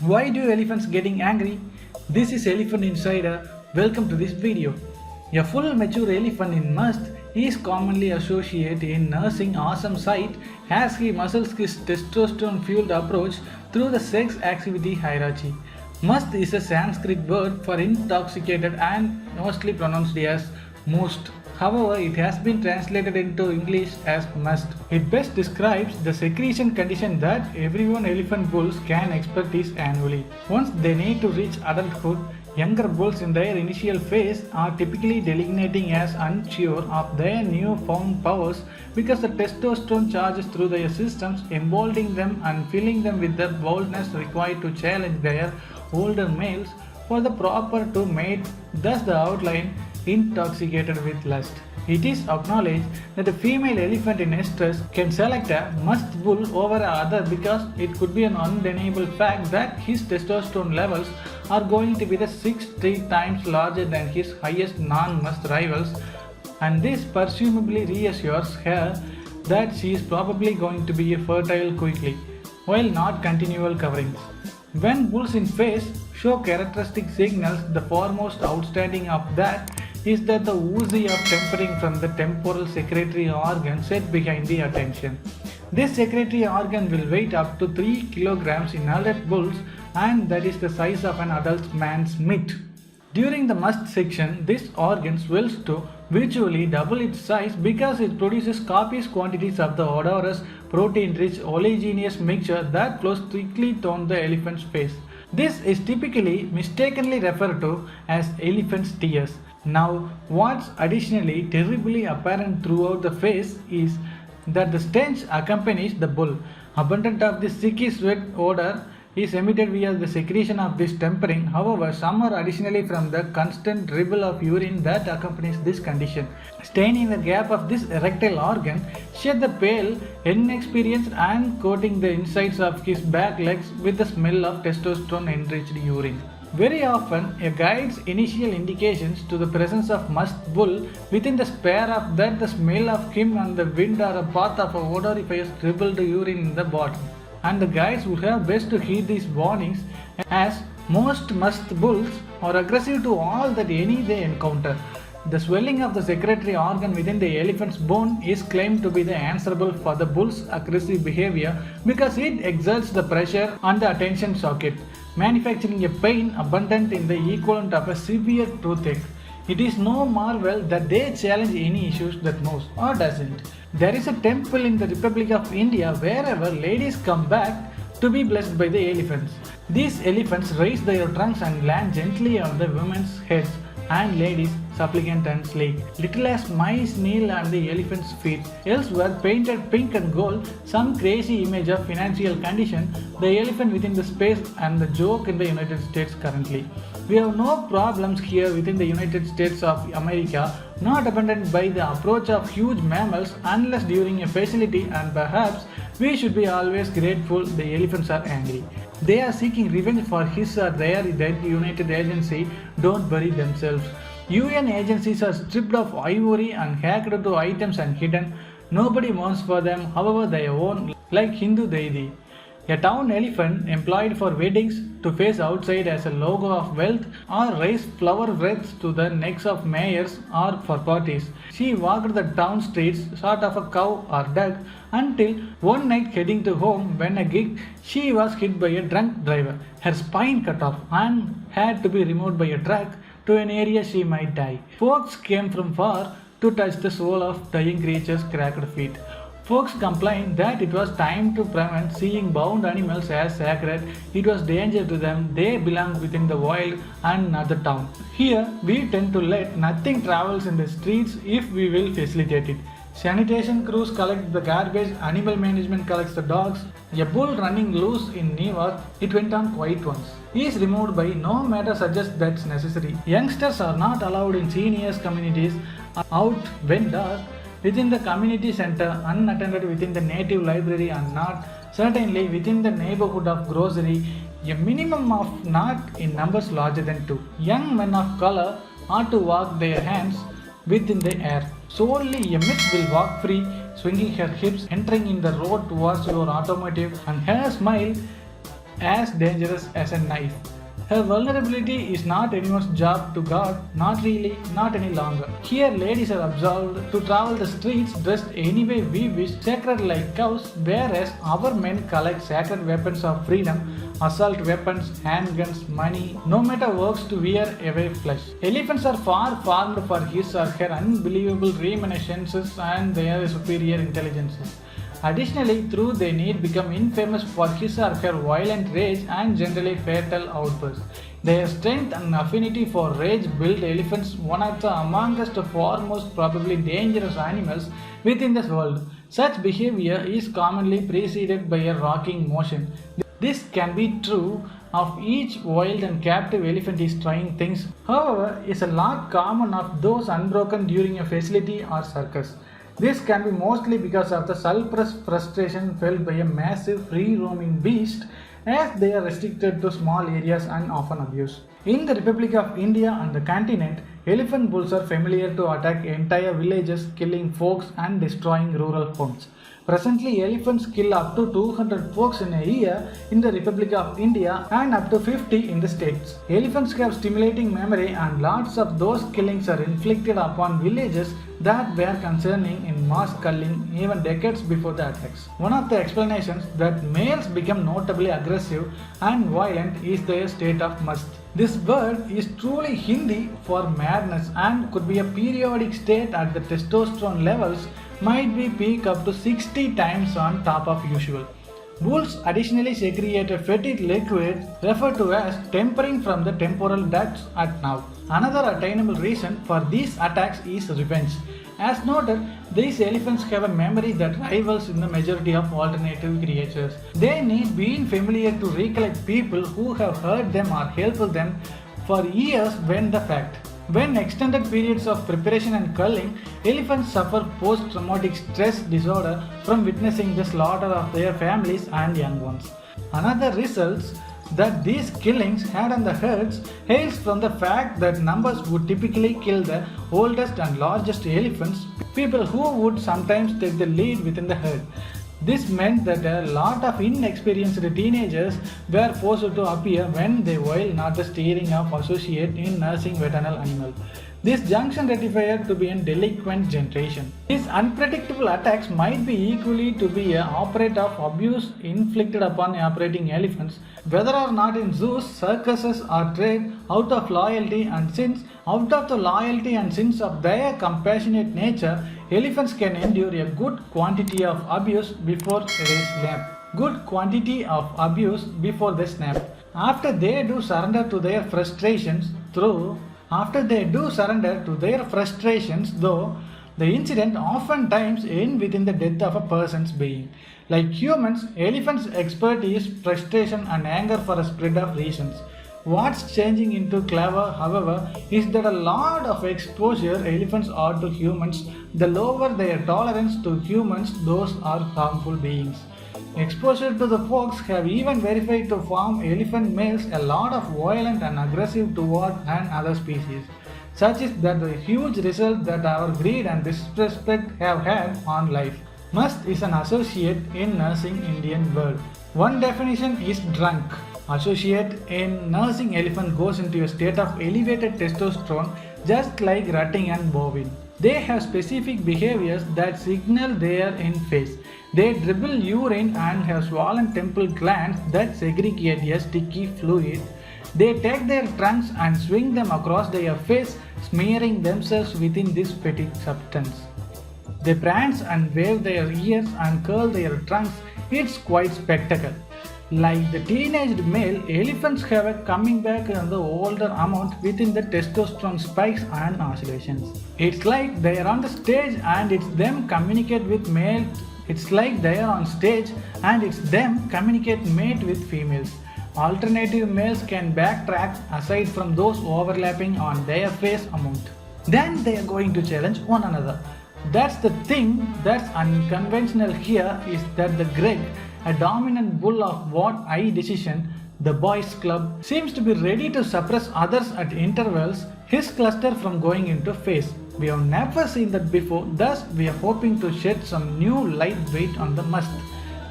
Why do elephants getting angry? This is Elephant Insider. Welcome to this video. A full mature elephant in must is commonly associated in nursing awesome sight as he muscles his testosterone fueled approach through the sex activity hierarchy. Must is a Sanskrit word for intoxicated and mostly pronounced as most. However, it has been translated into English as must. It best describes the secretion condition that everyone elephant bulls can expect is annually. Once they need to reach adulthood, younger bulls in their initial phase are typically designating as unsure of their newfound powers because the testosterone charges through their systems, emboldening them and filling them with the boldness required to challenge their older males for the proper to mate, thus the outline intoxicated with lust. It is acknowledged that a female elephant in estrus can select a must bull over another because it could be an undeniable fact that his testosterone levels are going to be the 60 times larger than his highest non-must rivals, and this presumably reassures her that she is probably going to be fertile quickly, while not continual coverings. When bulls in phase show characteristic signals, the foremost outstanding of that is that the oozy of tempering from the temporal secretory organ set behind the attention. This secretory organ will weigh up to 3 kilograms in adult bulls, and that is the size of an adult man's mitt. During the must section, this organ swells to virtually double its size because it produces copious quantities of the odorous, protein-rich, oleaginous mixture that flows thickly down the elephant's face. This is typically mistakenly referred to as elephant's tears. Now, what's additionally terribly apparent throughout the face is that the stench accompanies the bull. Abundant of this sicky sweat odor is emitted via the secretion of this tempering. However, some are additionally from the constant dribble of urine that accompanies this condition. Staining the gap of this erectile organ, shed the pale, inexperienced and coating the insides of his back legs with the smell of testosterone enriched urine. Very often, a guide's initial indications to the presence of must bull within the spare of that the smell of him and the wind are a path of odoriferous dribbled urine in the bottom. And the guides would have best to heed these warnings as most must bulls are aggressive to all that any they encounter. The swelling of the secretory organ within the elephant's bone is claimed to be the answerable for the bull's aggressive behavior because it exerts the pressure on the attention socket, manufacturing a pain abundant in the equivalent of a severe toothache. It is no marvel that they challenge any issues that moves or doesn't. There is a temple in the Republic of India wherever ladies come back to be blessed by the elephants. These elephants raise their trunks and land gently on the women's heads and ladies supplicant and sleek. Little as mice kneel on the elephant's feet. Elsewhere, painted pink and gold, some crazy image of financial condition, the elephant within the space and the joke in the United States currently. We have no problems here within the United States of America, not abandoned by the approach of huge mammals unless during a facility, and perhaps we should be always grateful the elephants are angry. They are seeking revenge for his or their dead United agency don't bury themselves. UN agencies are stripped of ivory and hacked to items and hidden. Nobody mourns for them, however they own, like Hindu deity. A town elephant employed for weddings to face outside as a logo of wealth or raise flower wreaths to the necks of mayors or for parties. She walked the town streets sort of a cow or duck until one night heading to home when a gig she was hit by a drunk driver, her spine cut off and had to be removed by a truck to an area she might die. Folks came from far to touch the soul of dying creature's cracked feet. Folks complained that it was time to prevent seeing bound animals as sacred. It was danger to them. They belonged within the wild and not the town. Here, we tend to let nothing travels in the streets if we will facilitate it. Sanitation crews collect the garbage, animal management collects the dogs. A bull running loose in New York, it went on quite once. He is removed by no matter suggests that's necessary. Youngsters are not allowed in seniors communities out when dark, within the community center, unattended within the native library and not certainly within the neighborhood of grocery, a minimum of not in numbers larger than 2. Young men of color ought to walk their hands within the air. Solely a miss will walk free, swinging her hips, entering in the road towards your automotive, and her smile as dangerous as a knife. Her vulnerability is not anyone's job to guard, not really, not any longer. Here, ladies are absolved to travel the streets dressed any way we wish, sacred like cows, whereas our men collect sacred weapons of freedom, assault weapons, handguns, money, no matter works to wear away flesh. Elephants are far farmed for his or her unbelievable reminiscences and their superior intelligences. Additionally, through they need become infamous for his or her violent rage and generally fatal outbursts. Their strength and affinity for rage build elephants one of the amongst the foremost probably dangerous animals within this world. Such behavior is commonly preceded by a rocking motion. This can be true of each wild and captive elephant is trying things. However, is a lot common of those unbroken during a facility or circus. This can be mostly because of the suppressed frustration felt by a massive free-roaming beast as they are restricted to small areas and often abused. In the Republic of India and the continent, elephant bulls are familiar to attack entire villages, killing folks and destroying rural homes. Presently, elephants kill up to 200 folks in a year in the Republic of India and up to 50 in the States. Elephants have stimulating memory and lots of those killings are inflicted upon villages that were concerning in mass culling even decades before the attacks. One of the explanations that males become notably aggressive and violent is their state of must. This word is truly Hindi for madness and could be a periodic state at the testosterone levels might be peak up to 60 times on top of usual. Bulls additionally secrete a fetid liquid referred to as tempering from the temporal ducts at now. Another attainable reason for these attacks is revenge. As noted, these elephants have a memory that rivals in the majority of alternative creatures. They need being familiar to recollect people who have hurt them or helped them for years when the fact. When extended periods of preparation and culling, elephants suffer post-traumatic stress disorder from witnessing the slaughter of their families and young ones. Another results that these killings had on the herds hails from the fact that numbers would typically kill the oldest and largest elephants, people who would sometimes take the lead within the herd. This meant that a lot of inexperienced teenagers were forced to appear when they while not the steering of associate in nursing maternal animal. This junction rectified to be a delinquent generation. These unpredictable attacks might be equally to be an operate of abuse inflicted upon operating elephants, whether or not in zoos, circuses or trade, out of loyalty and since out of the loyalty and sins of their compassionate nature, elephants can endure a good quantity of abuse before they snap. Good quantity of abuse before they snap. After they do surrender to their frustrations, though, the incident oftentimes ends within the death of a person's being. Like humans, elephants' expertise, frustration and anger for a spread of reasons. What's changing into clever, however, is that a lot of exposure elephants are to humans, the lower their tolerance to humans, those are harmful beings. Exposure to the folks have even verified to form elephant males a lot of violent and aggressive toward and other species. Such is that the huge result that our greed and disrespect have had on life. Must is an associate in nursing Indian word. One definition is drunk. Associate in nursing elephant goes into a state of elevated testosterone just like rutting and bovine. They have specific behaviors that signal they are in phase. They dribble urine and have swollen temple glands that segregate a sticky fluid. They take their trunks and swing them across their face, smearing themselves within this fetid substance. They prance and wave their ears and curl their trunks. It's quite spectacle. Like the teenaged male, elephants have a coming back on the older amount within the testosterone spikes and oscillations. It's like they are on the stage and it's them communicate with male. It's like they are on stage and it's them communicate mate with females. Alternative males can backtrack aside from those overlapping on their face amount. Then they are going to challenge one another. That's the thing that's unconventional here is that the Greg, a dominant bull of what I decision, the boys club, seems to be ready to suppress others at intervals, his cluster from going into phase. We have never seen that before, thus we are hoping to shed some new light weight on the must.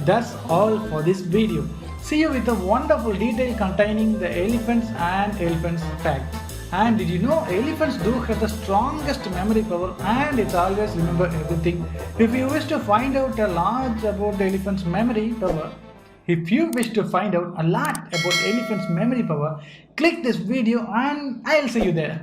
That's all for this video. see you with a wonderful detail containing the elephants and elephants facts. And did you know elephants do have the strongest memory power and it's always remember everything. If you wish to find out a lot about the elephant's memory power, click this video and I'll see you there.